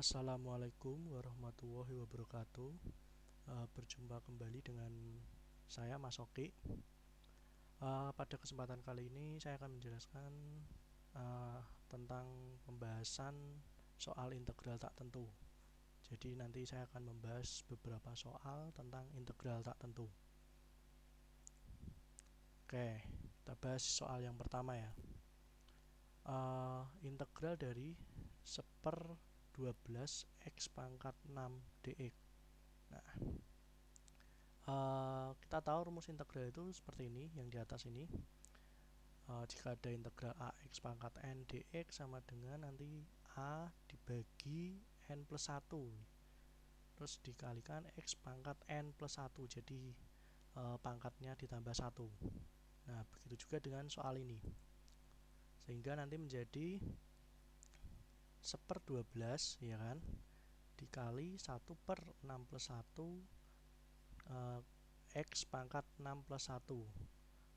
Assalamualaikum warahmatullahi wabarakatuh. Berjumpa kembali dengan saya Mas Oki. Pada kesempatan kali ini saya akan menjelaskan tentang pembahasan soal integral tak tentu. Jadi nanti saya akan membahas beberapa soal tentang integral tak tentu. Oke, kita bahas soal yang pertama ya. Integral dari 1/12 x pangkat 6 dx. Nah, kita tahu rumus integral itu seperti ini, yang di atas ini. Jika ada integral ax pangkat n dx sama dengan nanti a dibagi n plus 1, terus dikalikan x pangkat n plus 1, jadi pangkatnya ditambah 1. Nah, begitu juga dengan soal ini, sehingga nanti menjadi 1/12 ya kan, dikali 1/6 plus 1 x pangkat 6 plus 1.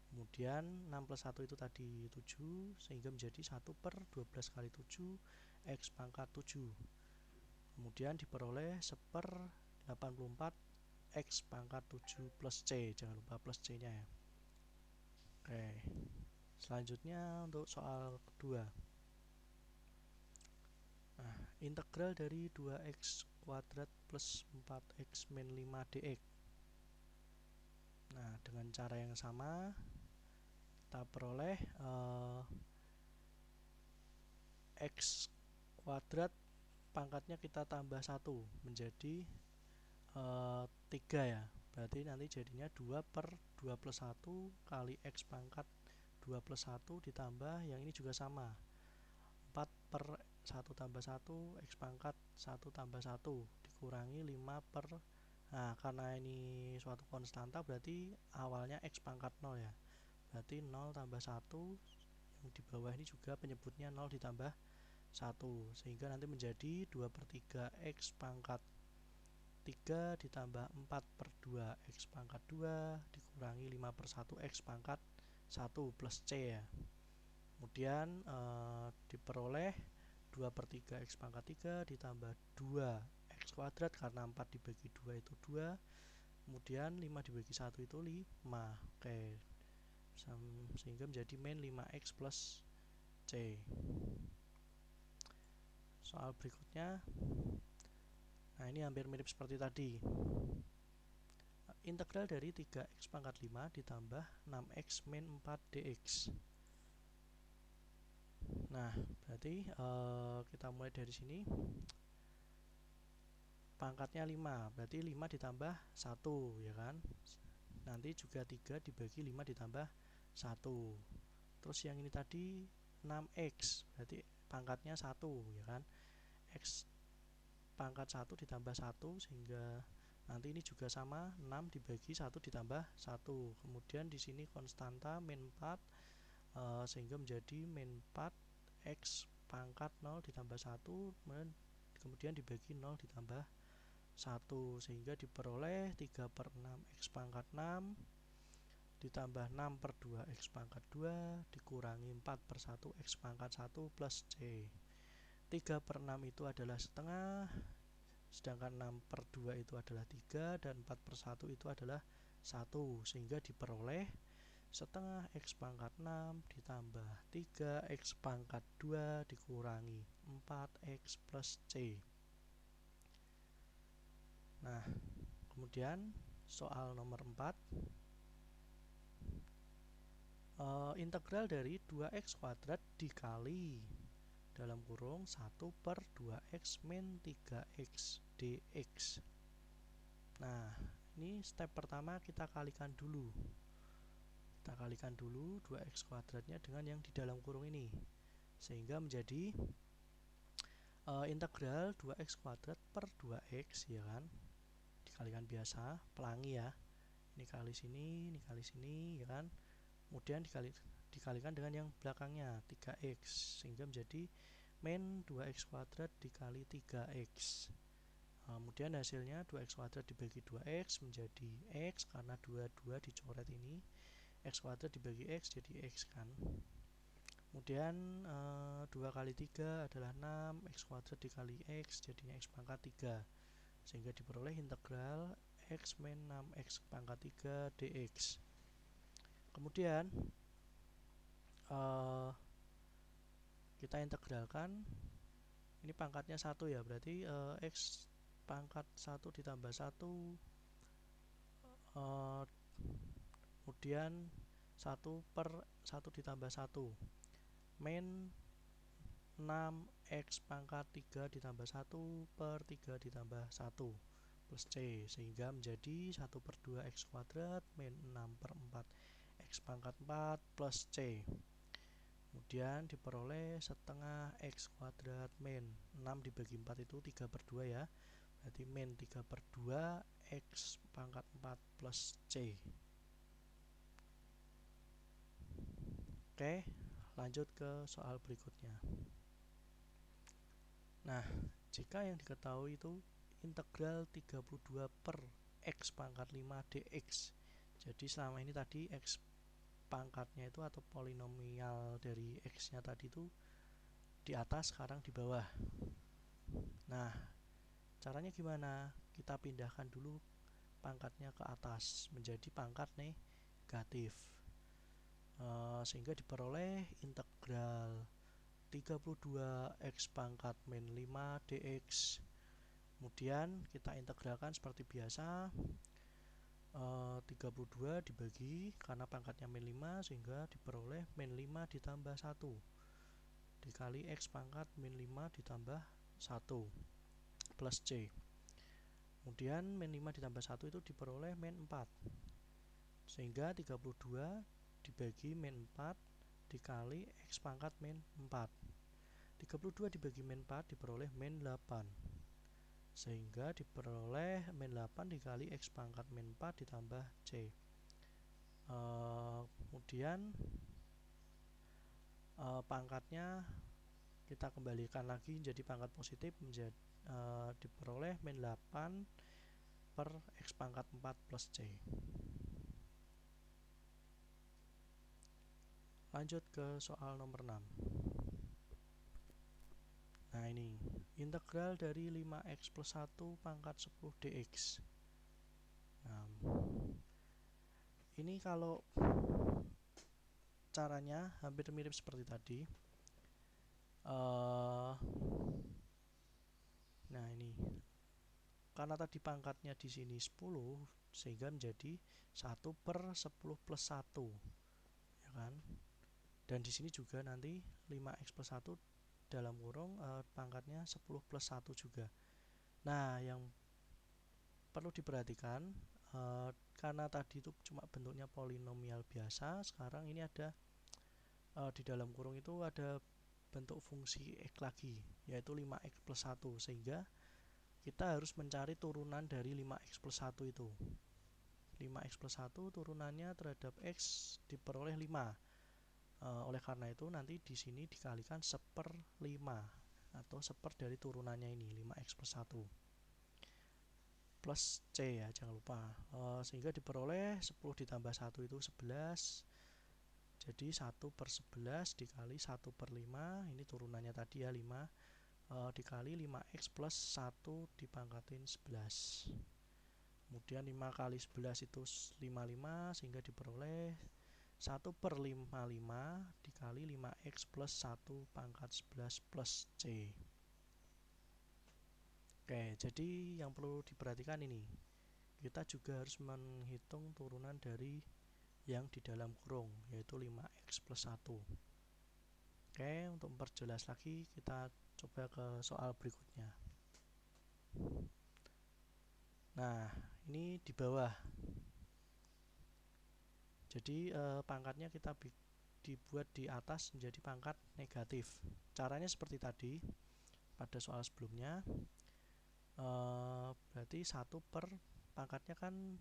Kemudian 6 plus 1 itu tadi 7, sehingga menjadi 1/12 kali 7 x pangkat 7. Kemudian diperoleh 1/84 x pangkat 7 plus c, jangan lupa plus c nya ya. Oke, selanjutnya untuk soal kedua. Nah, integral dari 2x kuadrat plus 4x min 5 dx. Nah, dengan cara yang sama kita peroleh x kuadrat pangkatnya kita tambah 1 menjadi 3 ya. Berarti nanti jadinya 2/2 plus 1 kali x pangkat 2 plus 1 ditambah yang ini juga sama, 4/1 tambah 1 x pangkat 1 tambah 1 dikurangi 5 nah, karena ini suatu konstanta berarti awalnya x pangkat 0 ya. Berarti 0 tambah 1, yang di bawah ini juga penyebutnya 0 ditambah 1, sehingga nanti menjadi 2/3 x pangkat 3 ditambah 4/2 x pangkat 2 dikurangi 5/1 x pangkat 1 plus c ya. Kemudian diperoleh 2/3 x pangkat 3 ditambah 2 x kuadrat, karena 4 dibagi 2 itu 2. Kemudian 5 dibagi 1 itu 5. Oke, sehingga menjadi min 5x plus c. Soal berikutnya, nah ini hampir mirip seperti tadi. Integral dari 3x pangkat 5 ditambah 6x min 4 dx. Nah, berarti kita mulai dari sini. Pangkatnya 5, berarti 5 ditambah 1 ya kan. Nanti juga 3 dibagi 5 ditambah 1. Terus yang ini tadi 6x, berarti pangkatnya 1 ya kan. X pangkat 1 ditambah 1, sehingga nanti ini juga sama, 6 dibagi 1 ditambah 1. Kemudian di sini konstanta min 4, sehingga menjadi min 4 x pangkat 0 ditambah 1, kemudian dibagi 0 ditambah 1, sehingga diperoleh 3/6 x pangkat 6 ditambah 6/2 x pangkat 2 dikurangi 4/1 x pangkat 1 plus c. 3/6 itu adalah setengah, sedangkan 6/2 itu adalah 3, dan 4/1 itu adalah 1, sehingga diperoleh setengah x pangkat 6 ditambah 3 x pangkat 2 dikurangi 4x plus c. Nah, kemudian soal nomor 4, integral dari 2x kuadrat dikali dalam kurung 1/2x min 3x dx. Nah, ini step pertama kita kalikan dulu. Kita kalikan dulu 2x kuadratnya dengan yang di dalam kurung ini, sehingga menjadi integral 2x kuadrat per 2x ya kan. Dikalikan biasa, pelangi ya. Ini kali sini, ini kali sini ya kan. Kemudian dikalikan dengan yang belakangnya 3x, sehingga menjadi min 2x kuadrat dikali 3x. Kemudian hasilnya 2x kuadrat dibagi 2x menjadi x, karena 22 dicoret ini. X kuadrat dibagi x jadi x kan. Kemudian 2 kali 3 adalah 6, X kuadrat dikali X jadinya X pangkat 3, sehingga diperoleh integral X min 6X pangkat 3 dx. Kemudian kita integralkan, ini pangkatnya 1 ya, berarti X pangkat 1 ditambah 1, kemudian 1 per 1 ditambah 1 min 6X pangkat 3 ditambah 1 per 3 ditambah 1 plus C, sehingga menjadi 1 per 2 X kuadrat min 6 per 4 X pangkat 4 plus C. Kemudian diperoleh setengah X kuadrat min 6 dibagi 4 itu 3 per 2 ya, berarti min 3 per 2 X pangkat 4 plus C. Oke, lanjut ke soal berikutnya. Nah, jika yang diketahui itu integral 32 per X pangkat 5 dx. Jadi selama ini tadi X pangkatnya itu atau polinomial dari X nya tadi itu di atas, sekarang di bawah. Nah, caranya gimana? Kita pindahkan dulu pangkatnya ke atas menjadi pangkat negatif, sehingga diperoleh integral 32 X pangkat min 5 dx. Kemudian kita integralkan seperti biasa, 32 dibagi, karena pangkatnya min 5, sehingga diperoleh min 5 ditambah 1 dikali X pangkat min 5 ditambah 1 plus C. Kemudian min 5 ditambah 1 itu diperoleh min 4, sehingga 32 dibagi min 4 dikali X pangkat min 4. 32 dibagi min 4 diperoleh min 8, sehingga diperoleh min 8 dikali X pangkat min 4 ditambah C. Kemudian pangkatnya kita kembalikan lagi menjadi pangkat positif, menjadi diperoleh min 8 per X pangkat 4 plus C. Lanjut ke soal nomor 6. Nah, ini integral dari 5X plus 1 pangkat 10 dx. Nah, ini kalau caranya hampir mirip seperti tadi. Nah, ini karena tadi pangkatnya di sini 10, sehingga menjadi 1 per 10 plus 1, ya kan? Dan di sini juga nanti 5X plus 1 dalam kurung pangkatnya 10 plus 1 juga. Nah, yang perlu diperhatikan, karena tadi itu cuma bentuknya polinomial biasa, sekarang ini ada di dalam kurung itu ada bentuk fungsi X lagi, yaitu 5X plus 1, sehingga kita harus mencari turunan dari 5X plus 1 itu. 5X plus 1 turunannya terhadap X diperoleh 5. Oleh karena itu nanti di sini dikalikan 1/5 atau 1/4 dari turunannya ini, 5X plus 1 plus C ya, jangan lupa. Sehingga diperoleh 10 ditambah 1 itu 11, jadi 1 per 11 dikali 1 per 5, ini turunannya tadi ya 5, dikali 5X plus 1 dipangkatin 11. Kemudian 5 kali 11 itu 55, sehingga diperoleh 1 per 55 dikali 5X plus 1 pangkat 11 plus C. Oke, jadi yang perlu diperhatikan ini, kita juga harus menghitung turunan dari yang di dalam kurung, yaitu 5X plus 1. Oke, untuk memperjelas lagi, kita coba ke soal berikutnya. Nah, ini di bawah. Jadi pangkatnya kita dibuat di atas menjadi pangkat negatif. Caranya seperti tadi pada soal sebelumnya. Berarti 1 per pangkatnya kan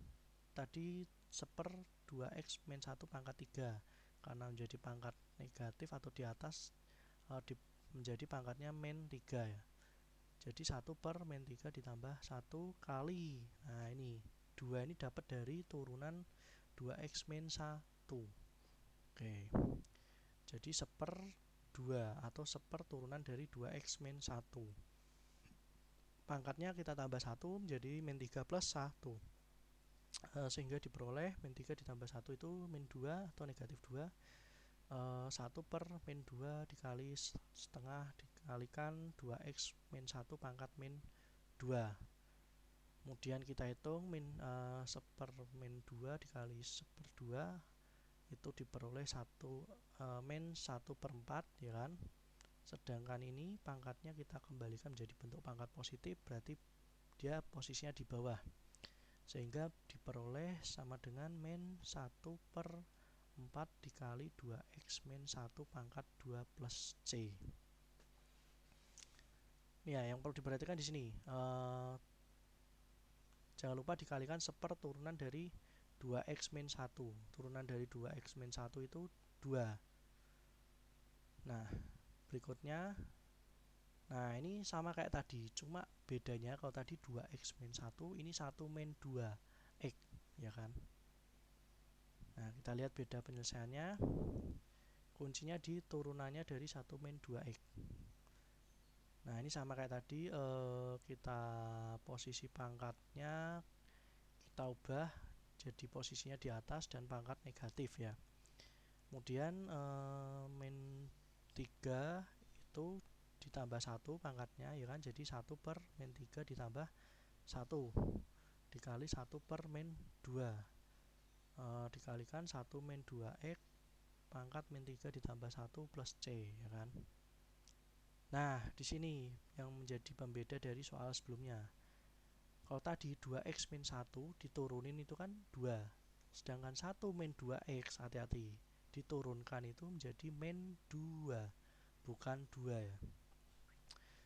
tadi 1/2X min 1 pangkat 3, karena menjadi pangkat negatif atau di atas menjadi pangkatnya min 3 ya. Jadi 1 per min 3 ditambah 1 kali, nah ini 2 ini dapat dari turunan 2X min 1. Oke, jadi 1/2 2 atau seper turunan dari 2x min 1. Pangkatnya kita tambah 1 menjadi min 3 plus 1. Sehingga diperoleh min 3 ditambah 1 itu min 2 atau negatif 2. 1 per min 2 dikali setengah dikalikan 2x min 1 pangkat min 2. Kemudian kita hitung seper min 2 dikali seper 2 itu diperoleh min 1 per 4 ya kan. Sedangkan ini pangkatnya kita kembalikan menjadi bentuk pangkat positif, berarti dia posisinya di bawah, sehingga diperoleh sama dengan min 1 per 4 dikali 2x min 1 pangkat 2 plus C. Ya, yang perlu diperhatikan di sini, jangan lupa dikalikan seper turunan dari 2x min 1. Turunan dari 2x min 1 itu 2. Nah, berikutnya, nah ini sama kayak tadi, cuma bedanya kalau tadi 2x min 1, ini 1 min 2x, ya kan? Nah, kita lihat beda penyelesaiannya. Kuncinya di turunannya dari 1 min 2x. Nah, ini sama kayak tadi, kita posisi pangkatnya kita ubah jadi posisinya di atas dan pangkat negatif ya. Kemudian min 3 itu ditambah 1 pangkatnya ya kan, jadi 1 per min 3 ditambah 1 dikali 1 per min 2 dikalikan 1 min 2x pangkat min 3 ditambah 1 plus C ya kan. Nah, di sini yang menjadi pembeda dari soal sebelumnya. Kalau tadi 2x min 1 diturunin itu kan 2. Sedangkan 1 min 2x, hati-hati, diturunkan itu menjadi min 2, bukan 2 ya.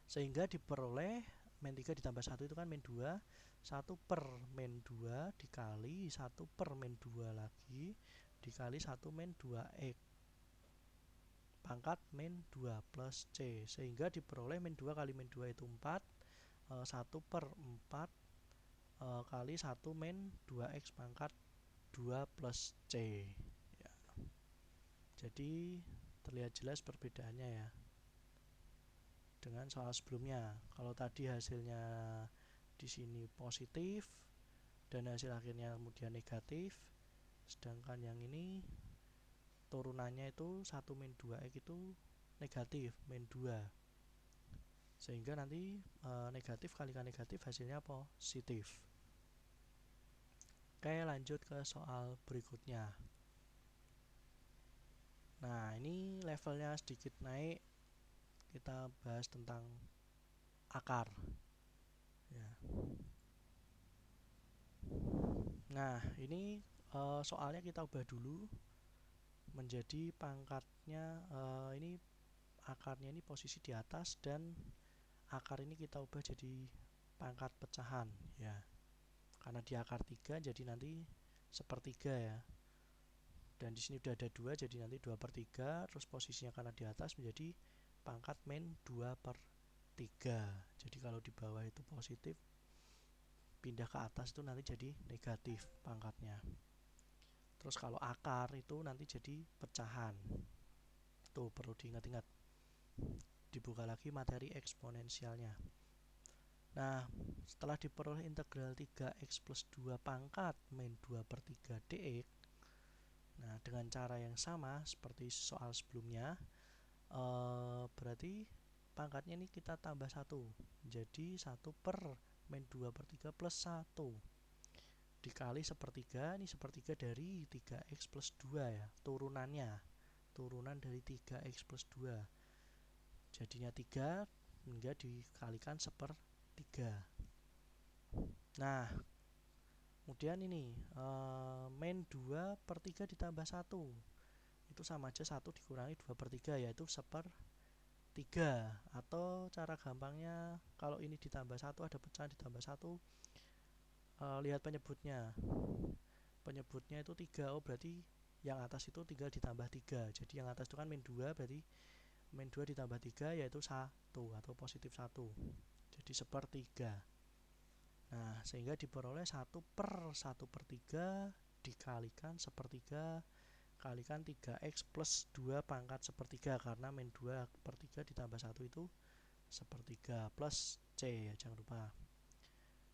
Sehingga diperoleh min 3 ditambah 1 itu kan min 2. 1 per min 2 dikali 1 per min 2 lagi dikali 1 min 2x pangkat min 2 plus C, sehingga diperoleh min 2 kali min 2 itu 4, 1 per 4 kali 1 min 2x pangkat 2 plus C ya. Jadi terlihat jelas perbedaannya ya dengan soal sebelumnya. Kalau tadi hasilnya di sini positif dan hasil akhirnya kemudian negatif, sedangkan yang ini turunannya itu 1 min 2x itu negatif min 2, sehingga nanti negatif kalikan negatif hasilnya positif. Oke, lanjut ke soal berikutnya. Nah, ini levelnya sedikit naik, kita bahas tentang akar ya. Nah, ini soalnya kita ubah dulu menjadi pangkatnya, ini akarnya ini posisi di atas dan akar ini kita ubah jadi pangkat pecahan ya. Karena di akar 3 jadi nanti sepertiga ya. Dan di sini udah ada 2 jadi nanti 2 per 3, terus posisinya karena di atas menjadi pangkat min 2 per 3. Jadi kalau di bawah itu positif, pindah ke atas itu nanti jadi negatif pangkatnya. Terus kalau akar itu nanti jadi pecahan. Tuh perlu diingat-ingat. Dibuka lagi materi eksponensialnya. Nah, setelah diperoleh integral 3x plus 2 pangkat min 2 per 3 dx, nah dengan cara yang sama seperti soal sebelumnya, berarti pangkatnya ini kita tambah 1, jadi 1 per min 2 per 3 plus 1 dikali sepertiga, ini sepertiga dari 3x plus 2 ya, turunan dari 3x plus 2, jadinya 3 hingga dikalikan sepertiga. Nah, kemudian ini min 2 per 3 ditambah 1 itu sama aja 1 dikurangi 2 per 3, yaitu sepertiga. Atau cara gampangnya, kalau ini ditambah 1 ada pecahan ditambah 1, lihat penyebutnya itu 3, berarti yang atas itu tinggal ditambah 3. Jadi yang atas itu kan min 2, berarti min 2 ditambah 3 yaitu 1 atau positif 1, jadi sepertiga. Nah, sehingga diperoleh 1 per 1 per 3 dikalikan sepertiga kalikan 3x plus 2 pangkat sepertiga, karena min 2 per 3 ditambah 1 itu sepertiga, plus C ya, jangan lupa.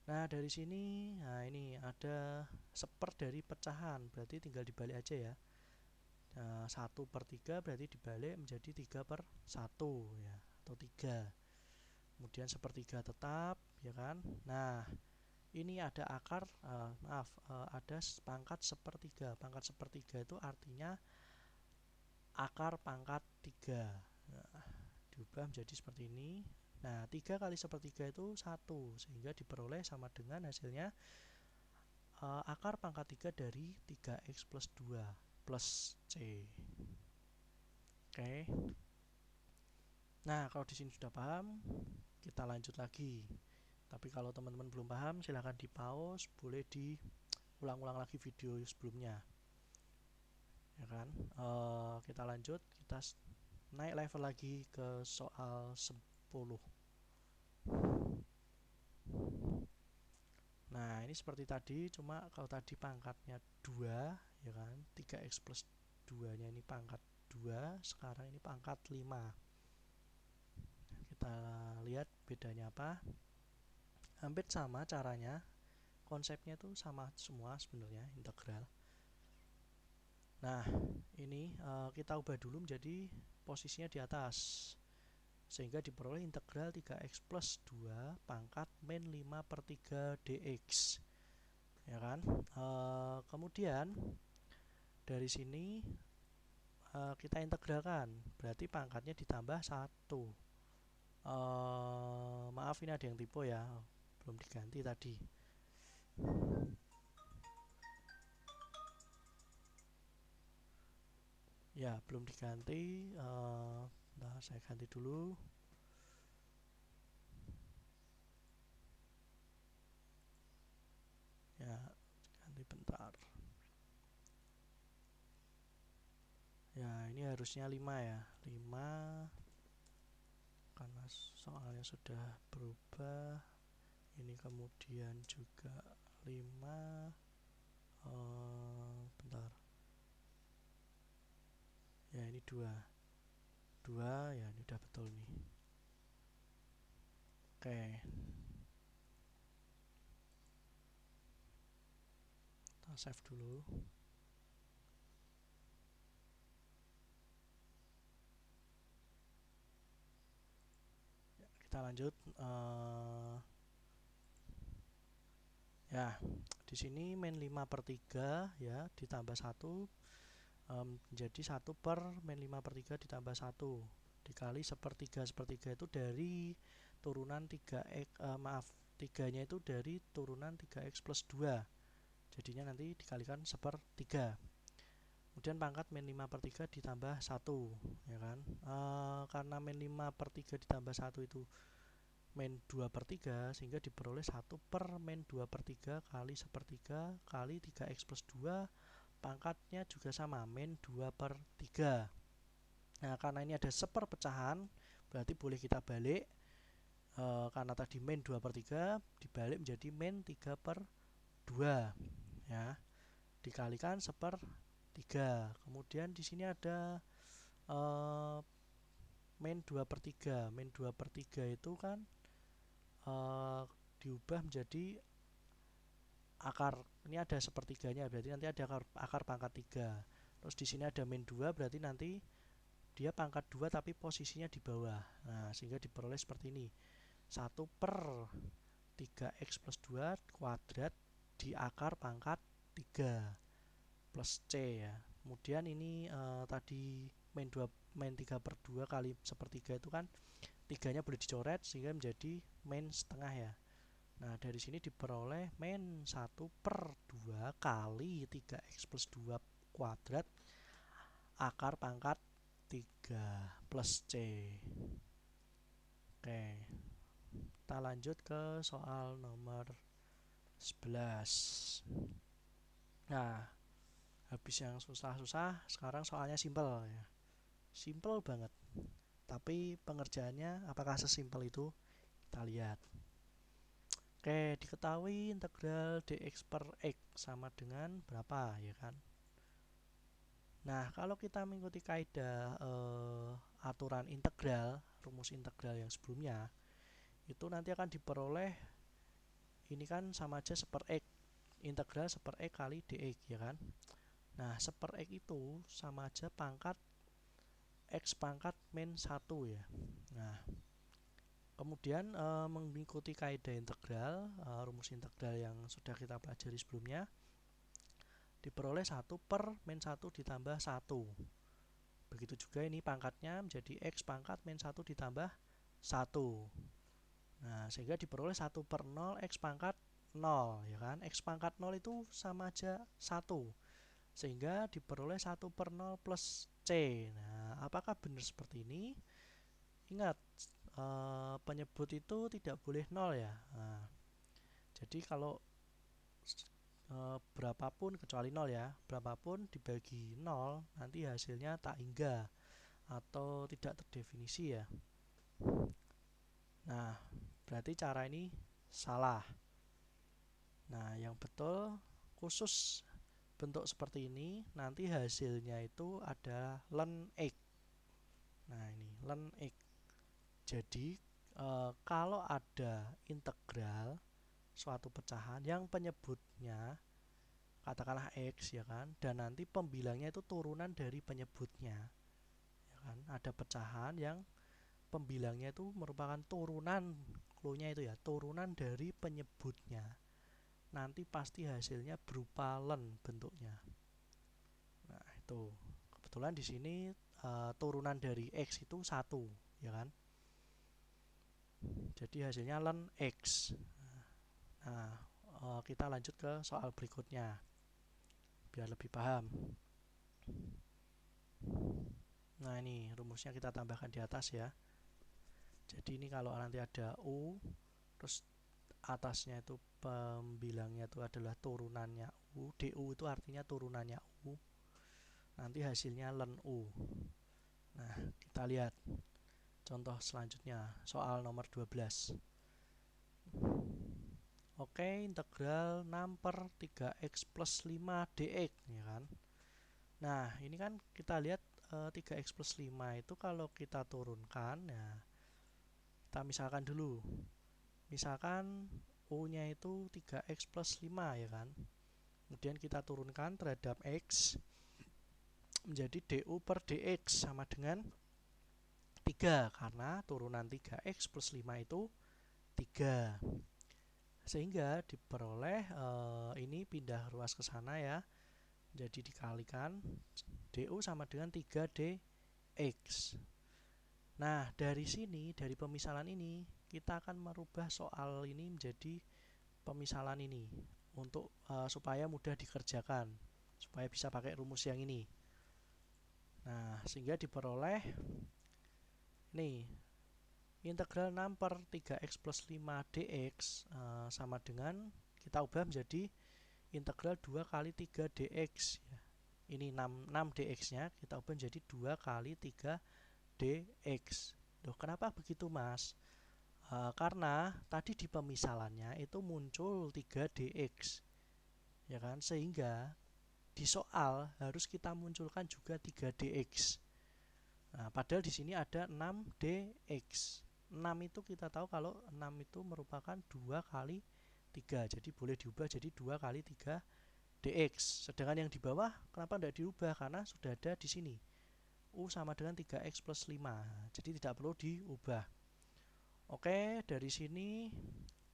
Nah dari sini, nah ini ada seper dari pecahan, berarti tinggal dibalik aja ya. 1 per 3 berarti dibalik menjadi 3 per 1 ya, atau 3. Kemudian sepertiga tetap ya kan. Nah ini ada akar, ada pangkat sepertiga. Pangkat sepertiga itu artinya akar pangkat 3. Nah, diubah menjadi seperti ini. Nah 3 kali sepertiga itu 1, sehingga diperoleh sama dengan hasilnya akar pangkat 3 dari 3x plus 2 plus C. Oke. Nah kalau di sini sudah paham, kita lanjut lagi. Tapi kalau teman-teman belum paham, silahkan di pause, boleh diulang-ulang lagi video sebelumnya, ya kan. Kita lanjut, kita naik level lagi ke soal 10. Nah ini seperti tadi, cuma kalau tadi pangkatnya 2 ya kan, 3x plus 2 nya ini pangkat 2, sekarang ini pangkat 5. Kita lihat bedanya apa. Hampir sama caranya, konsepnya itu sama semua sebenarnya, integral. Nah ini kita ubah dulu menjadi posisinya di atas, sehingga diperoleh integral 3x plus 2 pangkat min 5 per 3 dx, ya kan. Kemudian dari sini kita integralkan, berarti pangkatnya ditambah 1. Maaf ini ada yang tipe ya, belum diganti tadi. Ya belum diganti, nah saya ganti dulu. Ya ganti bentar. Ya ini harusnya 5 ya, 5 karena soalnya sudah berubah. Ini kemudian juga 5, bentar ya, ini 2 ya, ini udah betul nih. Oke, kita save dulu. Ya, kita lanjut. Ya di sini min 5 per 3 ya ditambah 1 menjadi 1 per min 5 per 3 ditambah 1 dikali sepertiga. Sepertiga itu dari turunan 3x, maaf, 3 nya itu dari turunan 3x plus 2, jadinya nanti dikalikan sepertiga. Kemudian pangkat min 5 per 3 ditambah 1 ya kan. Karena min 5 per 3 ditambah 1 itu min 2 per 3, sehingga diperoleh 1 per min 2 per 3 kali sepertiga kali 3x plus 2, pangkatnya juga sama, min 2 per 3. Nah karena ini ada seperpecahan, berarti boleh kita balik, karena tadi min 2 per 3 dibalik menjadi min 3 per 2 ya, dikalikan sepertiga. Kemudian di sini ada min 2 per 3. Min 2 per 3 itu kan diubah menjadi akar, ini ada sepertiganya, berarti nanti ada akar pangkat 3. Terus di sini ada min 2, berarti nanti dia pangkat 2 tapi posisinya di bawah. Nah sehingga diperoleh seperti ini, 1 per 3x plus 2 kuadrat di akar pangkat 3 plus C ya. Kemudian ini tadi min 3 per 2 kali sepertiga itu kan 3 nya boleh dicoret, sehingga menjadi min setengah ya. Nah dari sini diperoleh min 1 per 2 kali 3x plus 2 kuadrat akar pangkat 3 plus C. Oke, kita lanjut ke soal nomor 11. Nah habis yang susah-susah, sekarang soalnya simpel ya. Simpel banget, tapi pengerjaannya apakah sesimpel itu? Kita lihat. Oke, diketahui integral dx per x sama dengan berapa ya kan. Nah, kalau kita mengikuti kaidah aturan integral, rumus integral yang sebelumnya, itu nanti akan diperoleh, ini kan sama aja seper X, integral seper X kali dx, ya kan. Nah, seper X itu sama aja pangkat X pangkat min 1 ya. Nah, kemudian mengikuti kaidah integral, rumus integral yang sudah kita pelajari sebelumnya, diperoleh 1 per min 1 ditambah 1. Begitu juga ini pangkatnya menjadi X pangkat min 1 ditambah 1. Nah, sehingga diperoleh 1 per 0 X pangkat 0, ya kan. X pangkat 0 itu sama aja 1. Sehingga diperoleh 1 per 0 plus C. Nah, apakah benar seperti ini? Ingat, penyebut itu tidak boleh 0 ya. Nah, jadi kalau berapapun kecuali 0 ya, berapapun dibagi 0 nanti hasilnya tak hingga atau tidak terdefinisi ya. Nah, berarti cara ini salah. Nah, yang betul khusus bentuk seperti ini nanti hasilnya itu ada ln X. Nah, ini ln X. Jadi kalau ada integral suatu pecahan yang penyebutnya katakanlah X, ya kan, dan nanti pembilangnya itu turunan dari penyebutnya, ya kan. Ada pecahan yang pembilangnya itu merupakan turunan, clue-nya itu ya, turunan dari penyebutnya. Nanti pasti hasilnya berupa ln bentuknya. Nah, itu kebetulan di sini turunan dari X itu 1, ya kan. Jadi hasilnya ln X. Nah, kita lanjut ke soal berikutnya biar lebih paham. Nah, ini rumusnya kita tambahkan di atas ya. Jadi ini kalau nanti ada U, terus atasnya itu pembilangnya itu adalah turunannya U, DU itu artinya turunannya U. Nanti hasilnya ln U. Nah, kita lihat contoh selanjutnya, soal nomor 12. Oke, integral 6 per 3x plus 5 dx, ya kan. Nah, ini kan kita lihat 3x plus 5 itu kalau kita turunkan, ya kita misalkan dulu. Misalkan U-nya itu 3x plus 5, ya kan. Kemudian kita turunkan terhadap X menjadi DU per DX sama dengan 3, karena turunan 3x plus 5 itu 3. Sehingga diperoleh ini pindah ruas ke sana ya. Jadi dikalikan DU sama dengan 3DX. Nah, dari sini, dari pemisalan ini, kita akan merubah soal ini menjadi pemisalan ini untuk supaya mudah dikerjakan, supaya bisa pakai rumus yang ini. Nah, sehingga diperoleh nih integral 6 per 3x plus 5 dx sama dengan, kita ubah menjadi integral 2 kali 3 dx ya. Ini 6 dx nya kita ubah menjadi 2 kali 3 dx. Loh, kenapa begitu mas? Karena tadi di pemisalannya itu muncul 3 dx, ya kan, sehingga di soal harus kita munculkan juga 3 dx. Nah, padahal di sini ada 6 dx. 6 itu kita tahu kalau 6 itu merupakan 2 kali 3, jadi boleh diubah jadi 2 kali 3 dx. Sedangkan yang di bawah kenapa tidak diubah? Karena sudah ada di sini U sama dengan 3x plus 5, jadi tidak perlu diubah. Oke, dari sini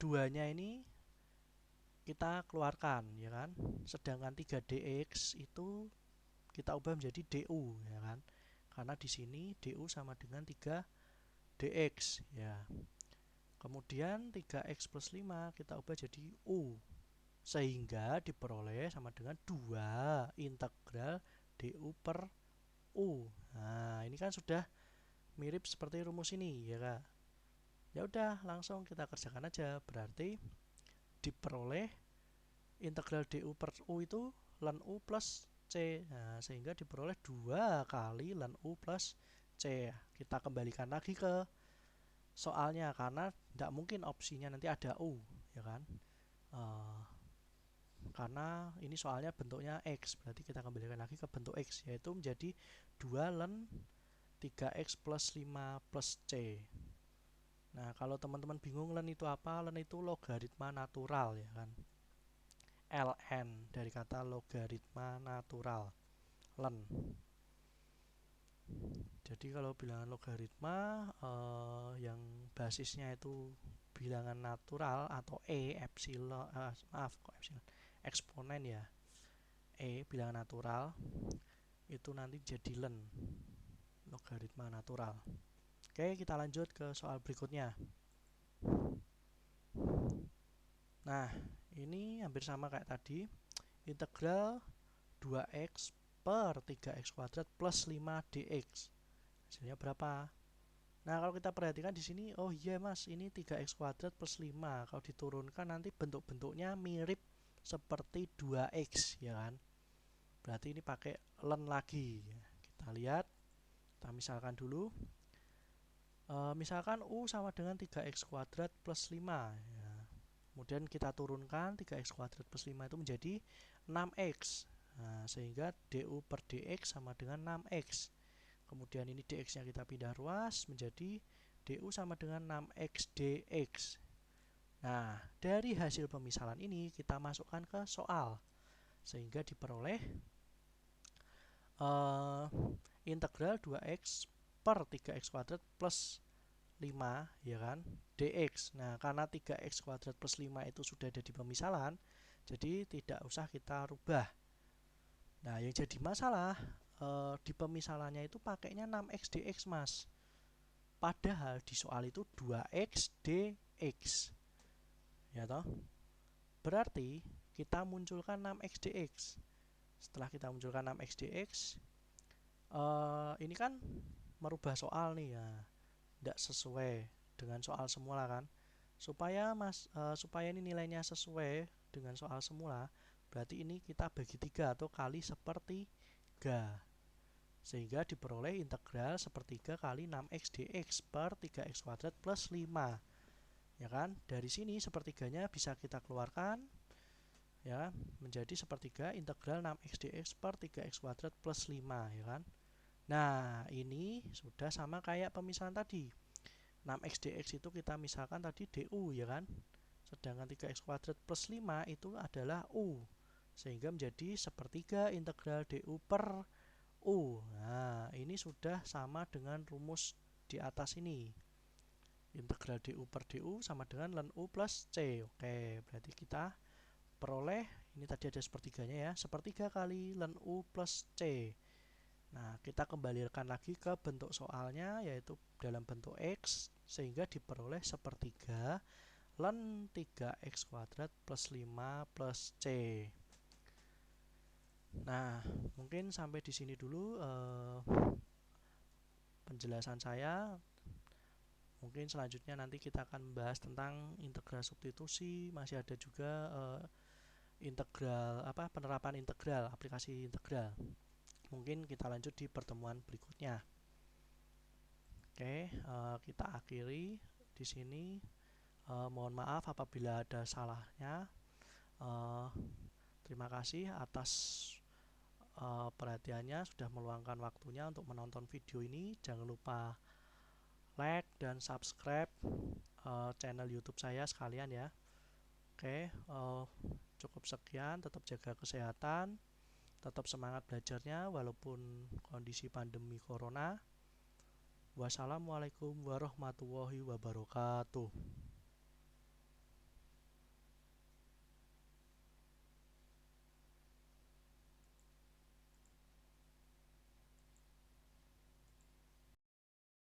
2-nya ini kita keluarkan, ya kan. Sedangkan 3 dx itu kita ubah menjadi du, ya kan. Karena di sini du sama dengan 3 dx ya. Kemudian 3x plus 5 kita ubah jadi u, sehingga diperoleh sama dengan 2 integral du per u. Nah, ini kan sudah mirip seperti rumus ini ya Kak. Ya udah, langsung kita kerjakan aja. Berarti diperoleh integral du per u itu ln u plus c. Nah, sehingga diperoleh 2 kali ln u plus c. Kita kembalikan lagi ke soalnya karena tidak mungkin opsinya nanti ada u, ya kan. karena ini soalnya bentuknya X, berarti kita kembalikan lagi ke bentuk X, yaitu menjadi 2 ln 3X plus 5 plus C. Nah, kalau teman-teman bingung ln itu apa, ln itu logaritma natural ya kan. ln dari kata logaritma natural, ln. Jadi kalau bilangan logaritma yang basisnya itu bilangan natural atau epsilon, maaf kok epsilon, eksponen ya, bilangan natural itu nanti jadi ln logaritma natural. Oke, kita lanjut ke soal berikutnya. Nah, ini hampir sama kayak tadi. Integral 2x per 3x kuadrat plus 5 dx. Hasilnya berapa? Nah, kalau kita perhatikan di sini, oh iya Mas, ini 3x kuadrat plus 5. Kalau diturunkan nanti bentuk-bentuknya mirip seperti 2x, ya kan? Berarti ini pakai ln lagi. Kita lihat, kita misalkan dulu. Misalkan U sama dengan 3x kuadrat plus 5. Ya. Kemudian kita turunkan 3x kuadrat plus 5 itu menjadi 6x. Nah, sehingga du per dx sama dengan 6x. Kemudian ini dx-nya kita pindah ruas menjadi du sama dengan 6x dx. Nah, dari hasil pemisalan ini kita masukkan ke soal. Sehingga diperoleh integral 2x per 3x kuadrat plus 5 ya kan dx. Nah, karena 3x kuadrat plus 5 itu sudah ada di pemisalan, jadi tidak usah kita rubah. Nah, yang jadi masalah di pemisalannya itu pakainya 6x dx Mas, padahal di soal itu 2x dx ya toh. Berarti kita munculkan 6x dx. Setelah kita munculkan 6x dx, ini kan merubah soal nih ya, tidak sesuai dengan soal semula kan. Supaya ini nilainya sesuai dengan soal semula, berarti ini kita bagi 3 atau kali sepertiga, sehingga diperoleh integral sepertiga kali 6x dx per 3x kuadrat plus 5 ya kan. Dari sini sepertiganya bisa kita keluarkan ya, menjadi sepertiga integral 6x dx per 3x kuadrat plus 5 ya kan. Nah, ini sudah sama kayak pemisahan tadi. 6x dx itu kita misalkan tadi du ya kan. Sedangkan 3x kuadrat plus 5 itu adalah u. Sehingga menjadi sepertiga integral du per u. Nah, ini sudah sama dengan rumus di atas ini. Integral du per du sama dengan ln u plus c. Oke, berarti kita peroleh, ini tadi ada sepertiganya ya, sepertiga kali ln u plus c. Nah, kita kembalikan lagi ke bentuk soalnya, yaitu dalam bentuk x, sehingga diperoleh sepertiga ln 3x kuadrat plus 5 plus c. Nah, mungkin sampai di sini dulu penjelasan saya. Mungkin selanjutnya nanti kita akan membahas tentang integral substitusi, masih ada juga penerapan integral, aplikasi integral. Mungkin kita lanjut di pertemuan berikutnya. Oke, kita akhiri di sini. Mohon maaf apabila ada salahnya. Terima kasih atas perhatiannya, sudah meluangkan waktunya untuk menonton video ini. Jangan lupa like dan subscribe channel YouTube saya sekalian ya. Oke, cukup sekian. Tetap jaga kesehatan. Tetap semangat belajarnya walaupun kondisi pandemi corona. Wassalamualaikum warahmatullahi wabarakatuh.